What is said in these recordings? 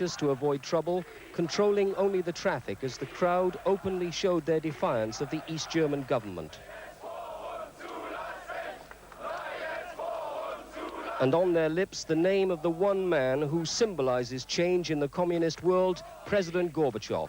to avoid trouble, controlling only the traffic as the crowd openly showed their defiance of the East German government. And on their lips, the name of the one man who symbolizes change in the communist world, President Gorbachev.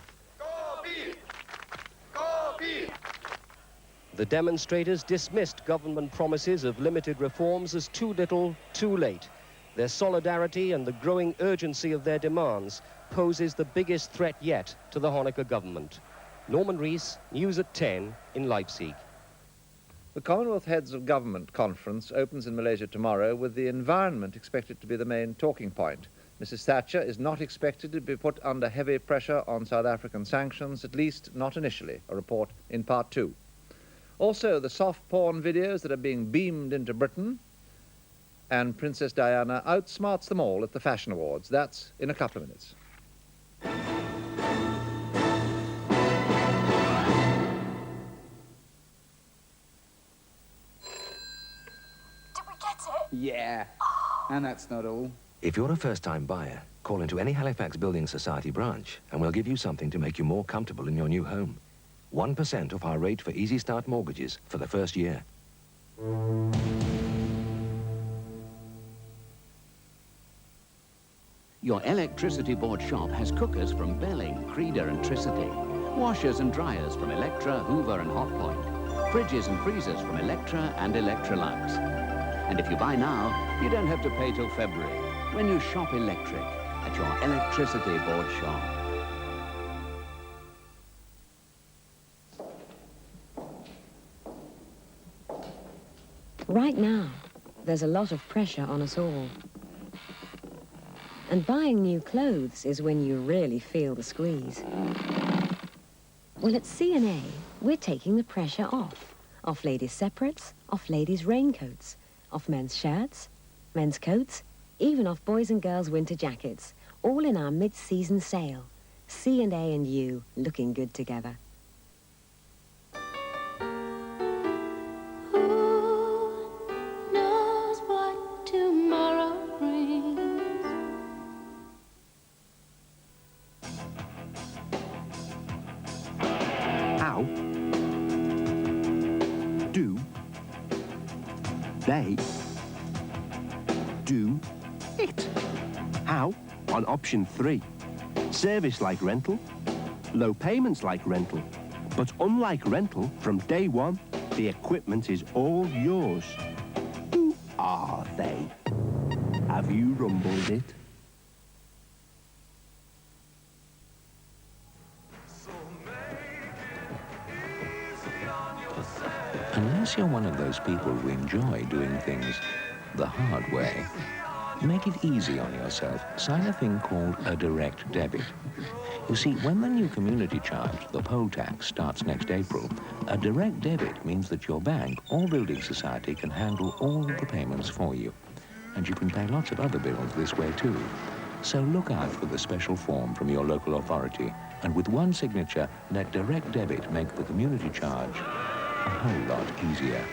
The demonstrators dismissed government promises of limited reforms as too little, too late. Their solidarity and the growing urgency of their demands poses the biggest threat yet to the Honecker government. Norman Rees, News at 10 in Leipzig. The Commonwealth Heads of Government Conference opens in Malaysia tomorrow with the environment expected to be the main talking point. Mrs. Thatcher is not expected to be put under heavy pressure on South African sanctions, at least not initially, a report in Part 2. Also, the soft porn videos that are being beamed into Britain, and Princess Diana outsmarts them all at the Fashion Awards. That's in a couple of minutes. Yeah, and that's not all. If you're a first-time buyer, call into any Halifax Building Society branch and we'll give you something to make you more comfortable in your new home. 1% off our rate for Easy Start mortgages for the first year. Your electricity board shop has cookers from Belling, Creeder and Tricity, washers and dryers from Electra, Hoover and Hotpoint, fridges and freezers from Electra and Electrolux. And if you buy now, you don't have to pay till February when you shop electric at your electricity board shop. Right now, there's a lot of pressure on us all. And buying new clothes is when you really feel the squeeze. Well, at C&A, we're taking the pressure off. Off ladies' separates, off ladies' raincoats, off men's shirts, men's coats, even off boys' and girls' winter jackets, all in our mid-season sale. C&A and you looking good together. How do they do it? How? On option 3. Service like rental, low payments like rental. But unlike rental, from day one, the equipment is all yours. Who are they? Have you rumbled it? Unless you're one of those people who enjoy doing things the hard way, make it easy on yourself. Sign a thing called a direct debit. You see, when the new community charge, the poll tax, starts next April, a direct debit means that your bank or building society can handle all the payments for you. And you can pay lots of other bills this way too. So look out for the special form from your local authority, and with one signature, let direct debit make the community charge a whole lot easier.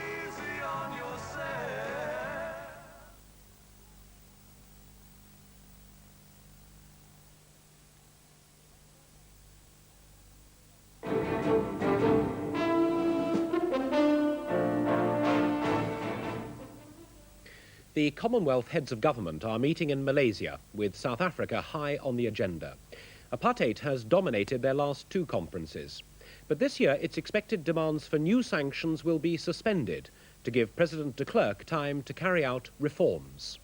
The Commonwealth Heads of Government are meeting in Malaysia, with South Africa high on the agenda. Apartheid has dominated their last two conferences. But this year, it's expected demands for new sanctions will be suspended to give President de Klerk time to carry out reforms.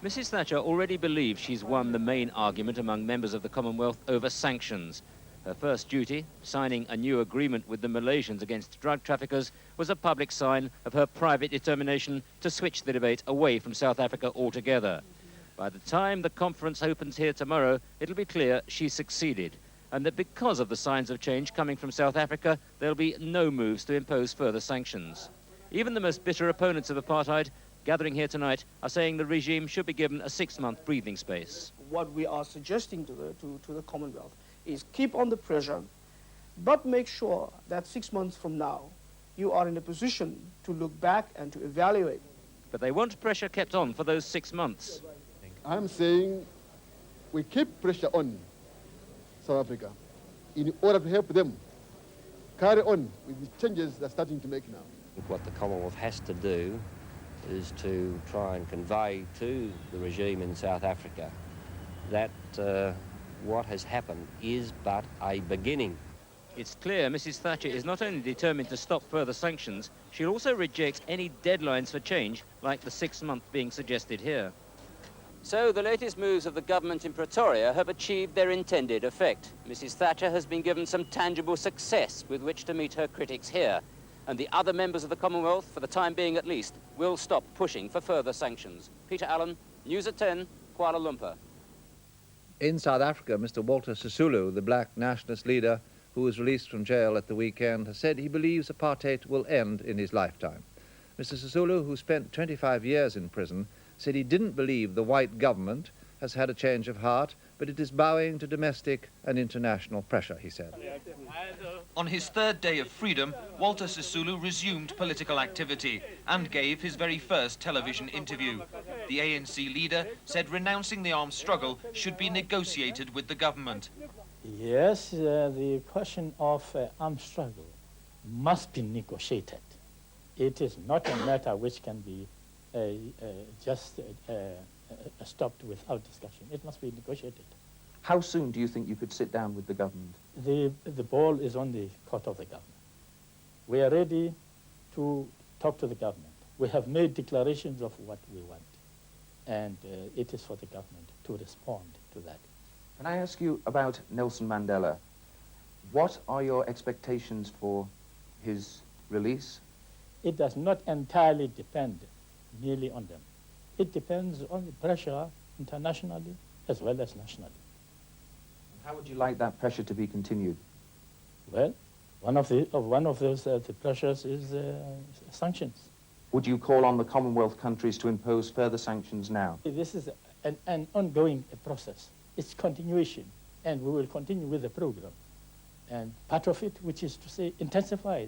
Mrs. Thatcher already believes she's won the main argument among members of the Commonwealth over sanctions. Her first duty, signing a new agreement with the Malaysians against drug traffickers, was a public sign of her private determination to switch the debate away from South Africa altogether. By the time the conference opens here tomorrow, it'll be clear she's succeeded, and that because of the signs of change coming from South Africa, there'll be no moves to impose further sanctions. Even the most bitter opponents of apartheid, gathering here tonight, are saying the regime should be given a 6-month breathing space. What we are suggesting to the Commonwealth is keep on the pressure, but make sure that 6 months from now, you are in a position to look back and to evaluate. But they want pressure kept on for those 6 months. I'm saying we keep pressure on South Africa in order to help them carry on with the changes they're starting to make now. What the Commonwealth has to do is to try and convey to the regime in South Africa that what has happened is but a beginning. It's clear Mrs. Thatcher is not only determined to stop further sanctions, she also rejects any deadlines for change, like the 6-month being suggested here. So the latest moves of the government in Pretoria have achieved their intended effect. Mrs. Thatcher has been given some tangible success with which to meet her critics here. And the other members of the Commonwealth, for the time being at least, will stop pushing for further sanctions. Peter Allen, News at 10, Kuala Lumpur. In South Africa, Mr. Walter Sisulu, the black nationalist leader who was released from jail at the weekend, has said he believes apartheid will end in his lifetime. Mr. Sisulu, who spent 25 years in prison, said he didn't believe the white government has had a change of heart, but it is bowing to domestic and international pressure, he said. On his third day of freedom, Walter Sisulu resumed political activity and gave his very first television interview. The ANC leader said renouncing the armed struggle should be negotiated with the government. Yes, the question of armed struggle must be negotiated. It is not a matter which can be just stopped without discussion. It must be negotiated. How soon do you think you could sit down with the government? The ball is on the court of the government. We are ready to talk to the government. We have made declarations of what we want, and it is for the government to respond to that. Can I ask you about Nelson Mandela? What are your expectations for his release? It does not entirely depend merely on them. It depends on the pressure internationally as well as nationally. How would you like that pressure to be continued? Well, one of those the pressures is sanctions. Would you call on the Commonwealth countries to impose further sanctions now? This is an ongoing process. It's continuation, and we will continue with the program. And part of it, which is to say, intensify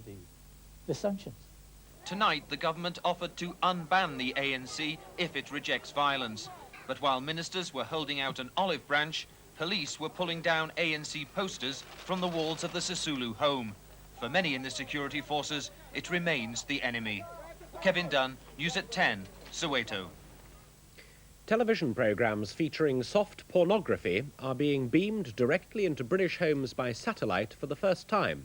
the sanctions. Tonight, the government offered to unban the ANC if it rejects violence. But while ministers were holding out an olive branch, police were pulling down ANC posters from the walls of the Sisulu home. For many in the security forces, it remains the enemy. Kevin Dunn, News at 10, Soweto. Television programmes featuring soft pornography are being beamed directly into British homes by satellite for the first time.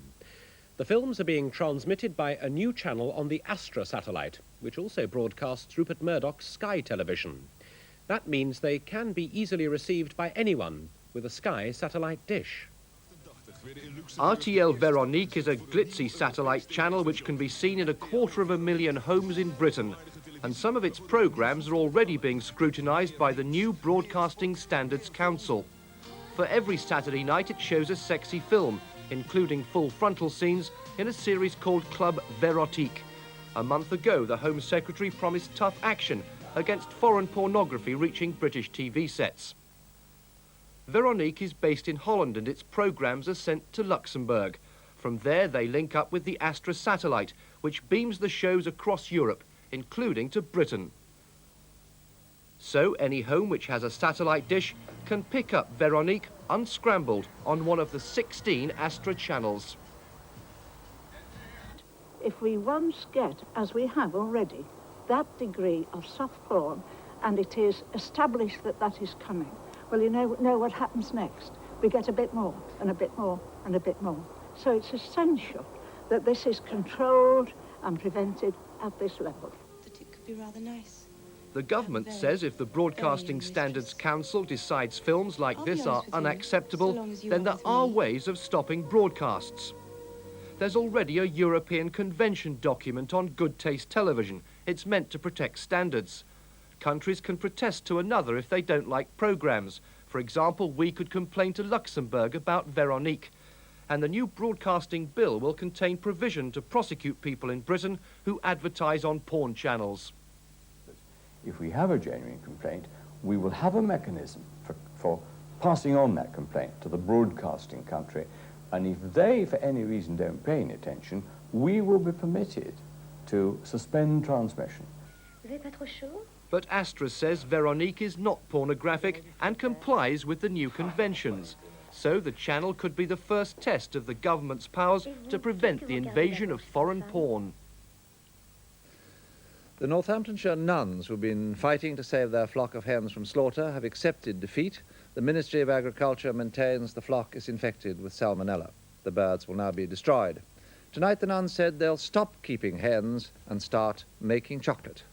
The films are being transmitted by a new channel on the Astra satellite, which also broadcasts Rupert Murdoch's Sky Television. That means they can be easily received by anyone with a Sky satellite dish. RTL Veronique is a glitzy satellite channel which can be seen in 250,000 homes in Britain, and some of its programmes are already being scrutinised by the new Broadcasting Standards Council. For every Saturday night it shows a sexy film, including full frontal scenes in a series called Club Verotique. A month ago, the Home Secretary promised tough action against foreign pornography reaching British TV sets. Veronique is based in Holland and its programmes are sent to Luxembourg. From there, they link up with the Astra satellite, which beams the shows across Europe, including to Britain. So any home which has a satellite dish can pick up Veronique unscrambled on one of the 16 Astra channels. If we once get, as we have already, that degree of soft porn, and it is established that that is coming, well, you know what happens next. We get a bit more, and a bit more, and a bit more. So it's essential that this is controlled and prevented at this level. That it could be rather nice. The government says if the Broadcasting Standards Council decides films like this are unacceptable, then there are ways of stopping broadcasts. There's already a European Convention document on good taste television. It's meant to protect standards. Countries can protest to another if they don't like programmes. For example, we could complain to Luxembourg about Veronique. And the new broadcasting bill will contain provision to prosecute people in Britain who advertise on porn channels. If we have a genuine complaint, we will have a mechanism for passing on that complaint to the broadcasting country, and if they, for any reason, don't pay any attention, we will be permitted to suspend transmission. Vous n'avez pas trop chaud? But Astra says Veronique is not pornographic and complies with the new conventions. So the channel could be the first test of the government's powers to prevent the invasion of foreign porn. The Northamptonshire nuns, who've been fighting to save their flock of hens from slaughter, have accepted defeat. The Ministry of Agriculture maintains the flock is infected with Salmonella. The birds will now be destroyed. Tonight the nuns said they'll stop keeping hens and start making chocolate.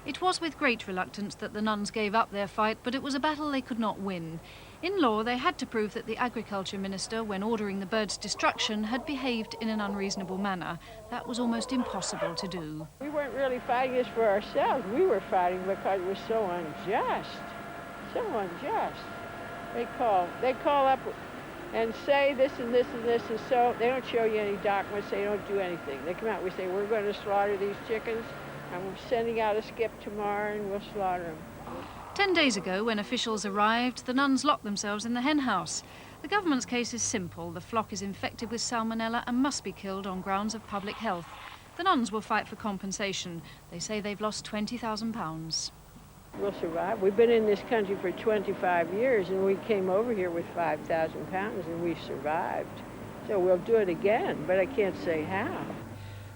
It was with great reluctance that the nuns gave up their fight, but it was a battle they could not win. In law, they had to prove that the Agriculture Minister, when ordering the birds' destruction, had behaved in an unreasonable manner. That was almost impossible to do. We weren't really fighting this for ourselves. We were fighting because it was so unjust. So unjust. They call up and say this and this and this, and so they don't show you any documents, they don't do anything. They come out, we say, we're going to slaughter these chickens, and we're sending out a skip tomorrow, and we'll slaughter them. 10 days ago, when officials arrived, the nuns locked themselves in the hen house. The government's case is simple. The flock is infected with Salmonella and must be killed on grounds of public health. The nuns will fight for compensation. They say they've lost £20,000. We'll survive. We've been in this country for 25 years, and we came over here with £5,000, and we survived. So we'll do it again, but I can't say how.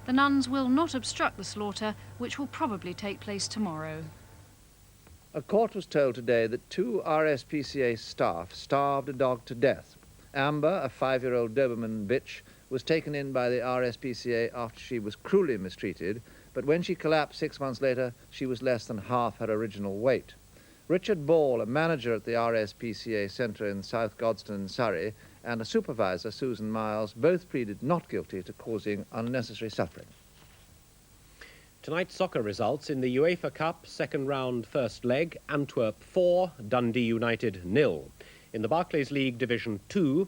The nuns will not obstruct the slaughter, which will probably take place tomorrow. A court was told today that 2 RSPCA staff starved a dog to death. Amber, a 5-year-old Doberman bitch, was taken in by the RSPCA after she was cruelly mistreated, but when she collapsed 6 months later, she was less than half her original weight. Richard Ball, a manager at the RSPCA centre in South Godstone, Surrey, and a supervisor, Susan Miles, both pleaded not guilty to causing unnecessary suffering. Tonight's soccer results in the UEFA Cup second round first leg: Antwerp 4, Dundee United 0. In the Barclays League Division 2,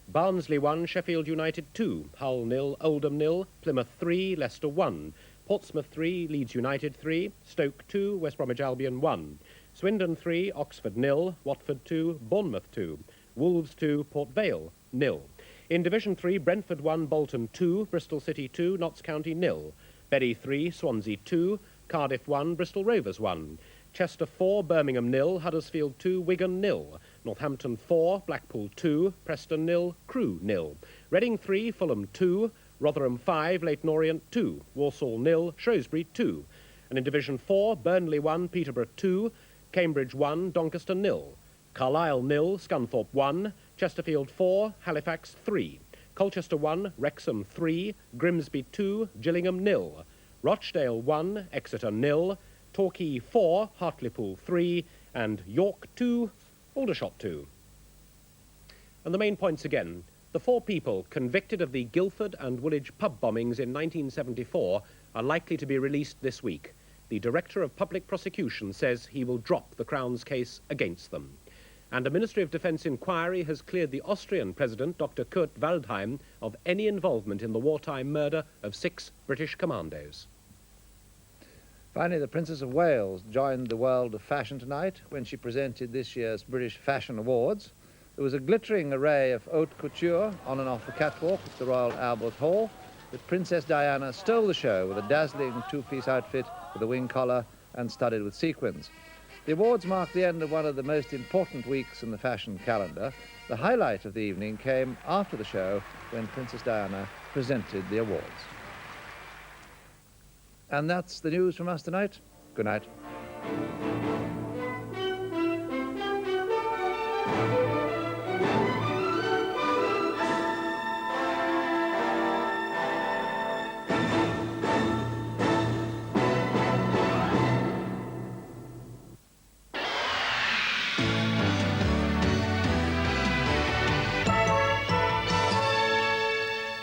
Barnsley 1, Sheffield United 2, Hull 0, Oldham 0, Plymouth 3, Leicester 1, Portsmouth 3, Leeds United 3, Stoke 2, West Bromwich Albion 1, Swindon 3, Oxford 0, Watford 2, Bournemouth 2, Wolves 2, Port Vale 0. In Division 3, Brentford 1, Bolton 2, Bristol City 2, Notts County 0, Bury 3, Swansea 2, Cardiff 1, Bristol Rovers 1, Chester 4, Birmingham 0, Huddersfield 2, Wigan 0, Northampton 4, Blackpool 2, Preston 0, Crewe 0, Reading 3, Fulham 2, Rotherham 5, Leyton Orient 2, Walsall 0, Shrewsbury 2. And in Division 4, Burnley 1, Peterborough 2, Cambridge 1, Doncaster 0, Carlisle 0, Scunthorpe 1, Chesterfield 4, Halifax 3, Colchester 1, Wrexham 3, Grimsby 2, Gillingham 0, Rochdale 1, Exeter 0, Torquay 4, Hartlepool 3, and York 2, Aldershot 2. And the main points again. The 4 people convicted of the Guildford and Woolwich pub bombings in 1974 are likely to be released this week. The Director of Public Prosecution says he will drop the Crown's case against them. And a Ministry of Defence inquiry has cleared the Austrian President, Dr. Kurt Waldheim, of any involvement in the wartime murder of 6 British commandos. Finally, the Princess of Wales joined the world of fashion tonight when she presented this year's British Fashion Awards. There was a glittering array of haute couture on and off the catwalk at the Royal Albert Hall, but Princess Diana stole the show with a dazzling 2-piece outfit with a wing collar and studded with sequins. The awards marked the end of one of the most important weeks in the fashion calendar. The highlight of the evening came after the show when Princess Diana presented the awards. And that's the news from us tonight. Good night.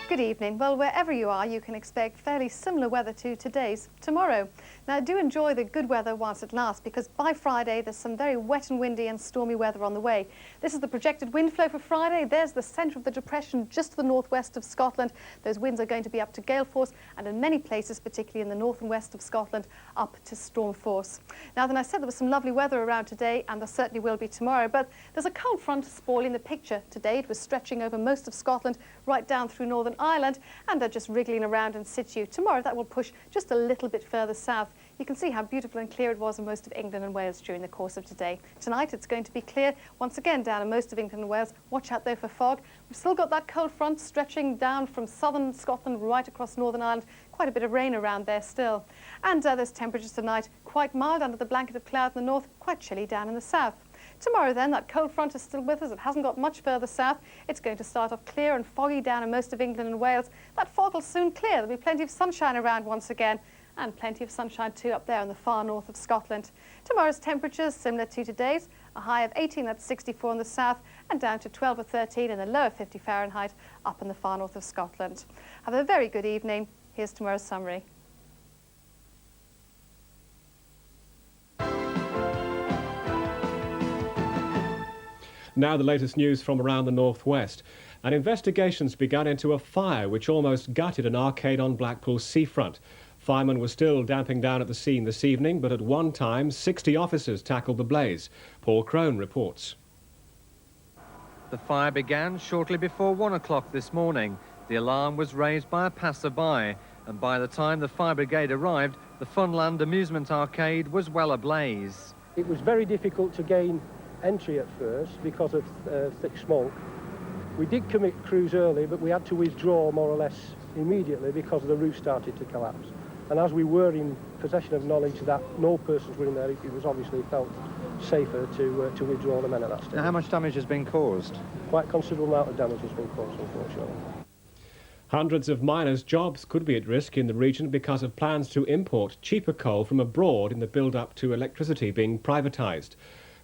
Good evening. Well, wherever you are, you can expect fairly similar weather to today's tomorrow. Now, do enjoy the good weather whilst it lasts, because by Friday, there's some very wet and windy and stormy weather on the way. This is the projected wind flow for Friday. There's the centre of the depression just to the northwest of Scotland. Those winds are going to be up to gale force, and in many places, particularly in the north and west of Scotland, up to storm force. Now, then I said there was some lovely weather around today, and there certainly will be tomorrow, but there's a cold front spoiling the picture today. It was stretching over most of Scotland, right down through Northern Ireland, and they're just wriggling around in situ. Tomorrow that will push just a little bit further south. You can see how beautiful and clear it was in most of England and Wales during the course of today. Tonight it's going to be clear once again down in most of England and Wales. Watch out though for fog. We've still got that cold front stretching down from southern Scotland right across Northern Ireland. Quite a bit of rain around there still. And those temperatures tonight quite mild under the blanket of cloud in the north, quite chilly down in the south. Tomorrow then, that cold front is still with us. It hasn't got much further south. It's going to start off clear and foggy down in most of England and Wales. That fog will soon clear. There'll be plenty of sunshine around once again, and plenty of sunshine too up there in the far north of Scotland. Tomorrow's temperatures similar to today's, a high of 18 at 64 in the south and down to 12 or 13 in the lower 50 Fahrenheit up in the far north of Scotland. Have a very good evening. Here's tomorrow's summary. Now the latest news from around the northwest. An investigation's begun into a fire which almost gutted an arcade on Blackpool's seafront. Firemen were still damping down at the scene this evening, but at one time 60 officers tackled the blaze. Paul Crone reports. The fire began shortly before 1 o'clock this morning. The alarm was raised by a passer-by, and by the time the fire brigade arrived, the Funland amusement arcade was well ablaze. It was very difficult to gain entry at first because of thick smoke. We did commit crews early, but we had to withdraw more or less immediately because the roof started to collapse. And as we were in possession of knowledge that no persons were in there, it was obviously felt safer to withdraw the men at that stage. Now, how much damage has been caused? Quite a considerable amount of damage has been caused, unfortunately. Hundreds of miners' jobs could be at risk in the region because of plans to import cheaper coal from abroad in the build-up to electricity being privatised.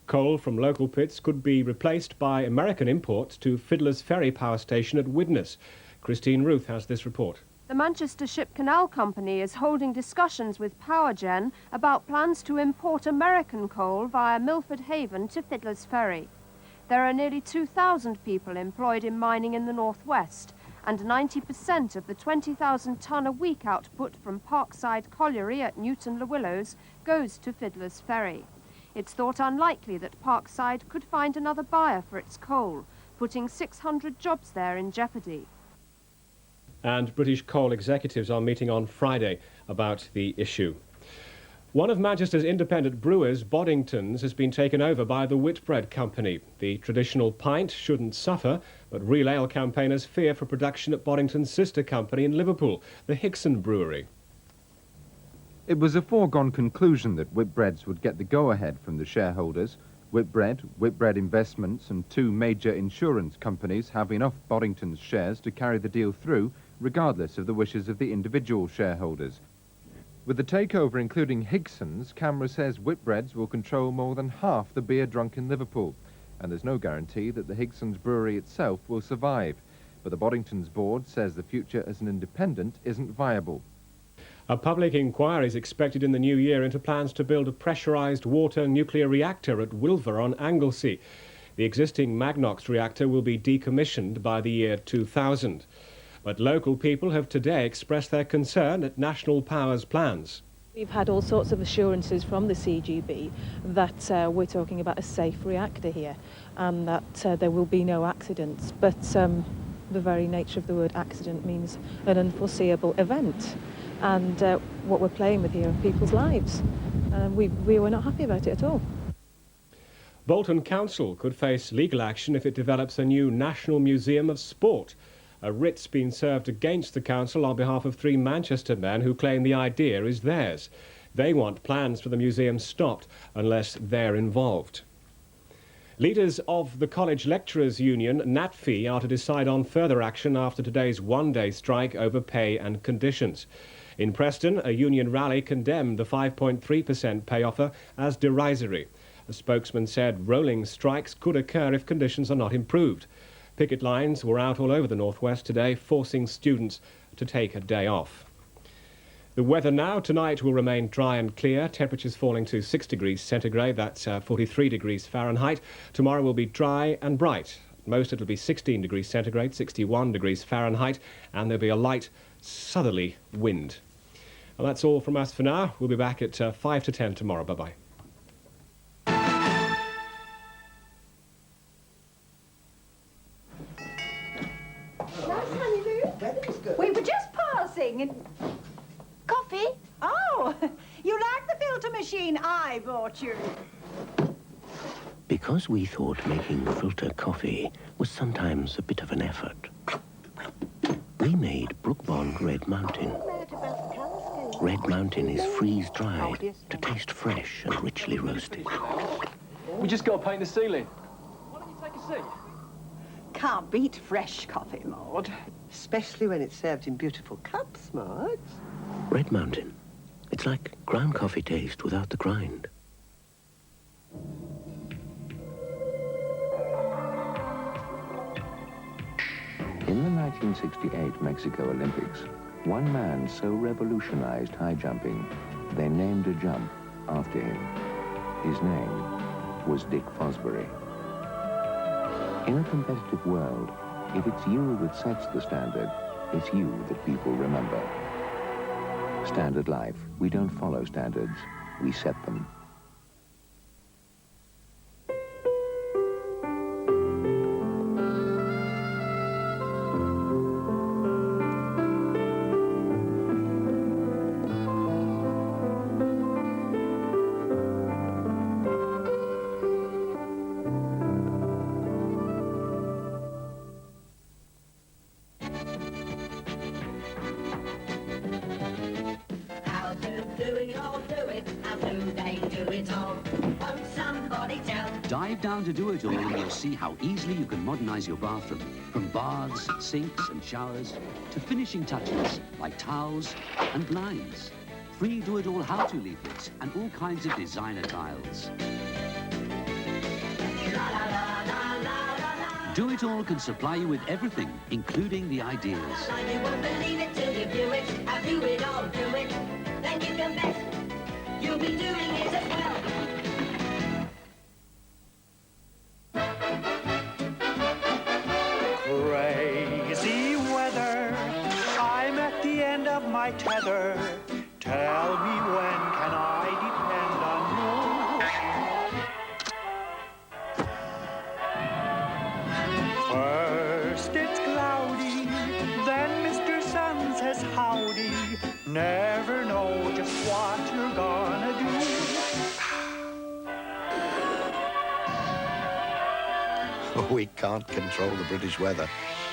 Coal from local pits could be replaced by American imports to Fiddler's Ferry power station at Widnes. Christine Ruth has this report. The Manchester Ship Canal Company is holding discussions with Powergen about plans to import American coal via Milford Haven to Fiddler's Ferry. There are nearly 2,000 people employed in mining in the northwest, and 90% of the 20,000-tonne-a-week output from Parkside Colliery at Newton-le-Willows goes to Fiddler's Ferry. It's thought unlikely that Parkside could find another buyer for its coal, putting 600 jobs there in jeopardy. And British coal executives are meeting on Friday about the issue. One of Manchester's independent brewers, Boddington's, has been taken over by the Whitbread Company. The traditional pint shouldn't suffer, but real ale campaigners fear for production at Boddington's sister company in Liverpool, the Hickson Brewery. It was a foregone conclusion that Whitbreads would get the go-ahead from the shareholders. Whitbread Investments and two major insurance companies have enough Boddington's shares to carry the deal through, regardless of the wishes of the individual shareholders. With the takeover including Hickson's, CAMRA says Whitbreads will control more than half the beer drunk in Liverpool, and there's no guarantee that the Hickson's brewery itself will survive. But the Boddington's board says the future as an independent isn't viable. A public inquiry is expected in the new year into plans to build a pressurised water nuclear reactor at Wilver on Anglesey. The existing Magnox reactor will be decommissioned by the year 2000. But local people have today expressed their concern at National Power's plans. We've had all sorts of assurances from the CGB that we're talking about a safe reactor here and that there will be no accidents. But the very nature of the word accident means an unforeseeable event. And what we're playing with here are people's lives. We were not happy about it at all. Bolton Council could face legal action if it develops a new National Museum of Sport. A writ's been served against the council on behalf of 3 Manchester men who claim the idea is theirs. They want plans for the museum stopped unless they're involved. Leaders of the College Lecturers Union, NATFE, are to decide on further action after today's one-day strike over pay and conditions. In Preston, a union rally condemned the 5.3% pay offer as derisory. A spokesman said rolling strikes could occur if conditions are not improved. Picket lines were out all over the northwest today, forcing students to take a day off. The weather now. Tonight will remain dry and clear, temperatures falling to 6 degrees centigrade, that's 43 degrees Fahrenheit. Tomorrow will be dry and bright. Most it'll be 16 degrees centigrade, 61 degrees Fahrenheit, and there'll be a light southerly wind. Well, that's all from us for now. We'll be back at 5 to 10 tomorrow. Bye-bye. We were just passing and... Coffee? Oh, you like the machine I bought you. Because we thought making filter coffee was sometimes a bit of an effort, we made Brook Bond Red Mountain. Red Mountain is freeze-dried to taste fresh and richly roasted. We just got to paint the ceiling. Why don't you take a seat? Can't beat fresh coffee, Maud. Especially when it's served in beautiful cups, Maud. Red Mountain. It's like ground coffee taste without the grind. In the 1968 Mexico Olympics, one man so revolutionized high jumping, they named a jump after him. His name was Dick Fosbury. In a competitive world, if it's you that sets the standard, it's you that people remember. Standard life. We don't follow standards, we set them. Dive down to Do It All and you'll see how easily you can modernize your bathroom. From baths, sinks and showers to finishing touches like towels and blinds. Free Do It All how-to leaflets and all kinds of designer tiles. Do It All can supply you with everything, including the ideas. You won't believe it till you do it. I'll do it all, do it. Then you can bet you'll be doing it as well. Crazy weather, I'm at the end of my tether. Tell me when can I depend on you? First it's cloudy, then Mr. Sun says howdy. Never know just what you're gonna do. We can't control the British weather.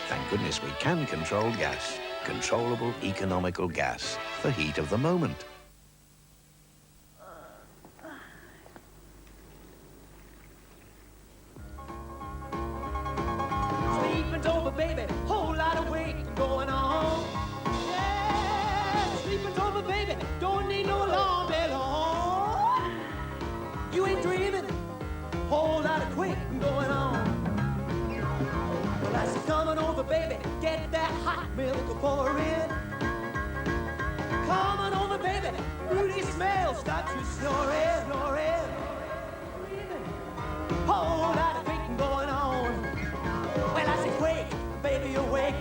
Thank goodness we can control gas. Controllable, economical gas. The heat of the moment. Sleeping's over, baby. Whole lot of weight going on. Yeah, sleeping's over, baby. Don't need no alarm bell on. You ain't dreaming. Whole lot of quick going on. Well, I said, coming over, baby. Get that hot milk pour in. Coming over, baby. Fruity smell starts to snoring, snoring. Whole lot of quick going on. Well, I said, wake, baby, awake.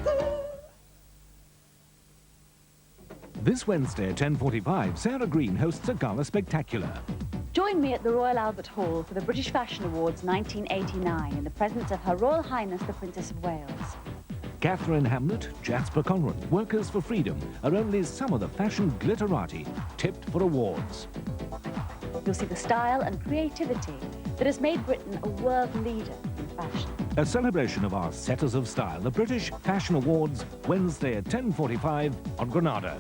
This Wednesday at 10:45, Sarah Green hosts a gala spectacular. Join me at the Royal Albert Hall for the British Fashion Awards 1989 in the presence of Her Royal Highness the Princess of Wales. Catherine Hamlet, Jasper Conran, Workers for Freedom are only some of the fashion glitterati tipped for awards. You'll see the style and creativity that has made Britain a world leader in fashion. A celebration of our setters of style, the British Fashion Awards, Wednesday at 10:45 on Granada.